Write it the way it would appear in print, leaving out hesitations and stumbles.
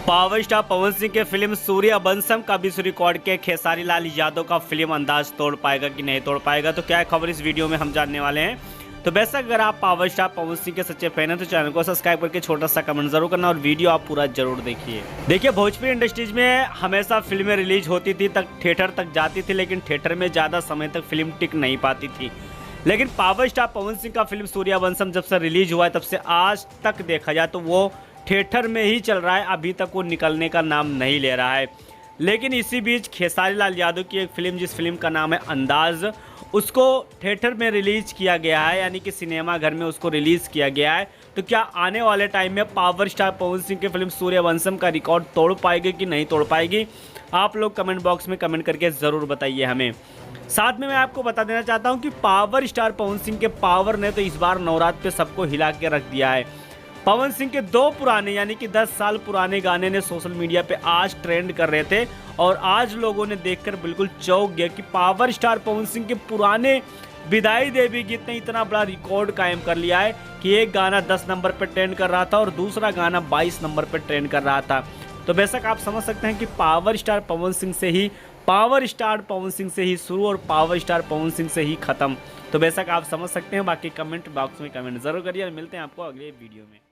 Power star Pawan Singh के film Sooryavansham का विश्व रिकॉर्ड के खेसारी लाल यादव का फिल्म अंदाज तोड़ पाएगा कि नहीं तोड़ पाएगा, तो क्या है खबर इस वीडियो में हम जानने वाले हैं। तो वैसे अगर आप पावर स्टार पवन सिंह के सच्चे फैन हैं तो चैनल को सब्सक्राइब करके छोटा सा कमेंट जरूर करना और वीडियो आप पूरा जरूर देखिए। भोजपुरी इंडस्ट्रीज में हमेशा फिल्में रिलीज होती थी तक थिएटर तक जाती थी, लेकिन थिएटर में ज़्यादा समय तक फिल्म टिक नहीं पाती थी। लेकिन पावर स्टार पवन सिंह का फिल्म सूर्यवंशम जब से रिलीज हुआ है तब से आज तक देखा जाए तो वो थिएटर में ही चल रहा है, अभी तक वो निकलने का नाम नहीं ले रहा है। लेकिन इसी बीच खेसारी लाल यादव की एक फिल्म जिस फिल्म का नाम है अंदाज, उसको थिएटर में रिलीज किया गया है, यानी कि सिनेमा घर में उसको रिलीज़ किया गया है। तो क्या आने वाले टाइम में पावर स्टार पवन सिंह की फिल्म सूर्यवंशम का रिकॉर्ड तोड़ पाएगी कि नहीं तोड़ पाएगी, आप लोग कमेंट बॉक्स में कमेंट करके ज़रूर बताइए हमें। साथ में मैं आपको बता देना चाहता हूं कि पावर स्टार पवन सिंह के पावर ने तो इस बार नवरात्र पे सबको हिला के रख दिया है। पवन सिंह के 2 पुराने यानी कि 10 साल पुराने गाने ने सोशल मीडिया पे आज ट्रेंड कर रहे थे और आज लोगों ने देखकर बिल्कुल चौंक गया कि पावर स्टार पवन सिंह के पुराने विदाई देवी गीत ने इतना बड़ा रिकॉर्ड कायम कर लिया है कि एक गाना 10 नंबर पर ट्रेंड कर रहा था और दूसरा गाना 22 नंबर पर ट्रेंड कर रहा था। तो बेशक आप समझ सकते हैं कि पावर स्टार पवन सिंह से ही शुरू और पावर स्टार पवन सिंह से ही खत्म। तो बेशक आप समझ सकते हैं, बाकी कमेंट बॉक्स में कमेंट जरूर करिए और मिलते हैं आपको अगले वीडियो में।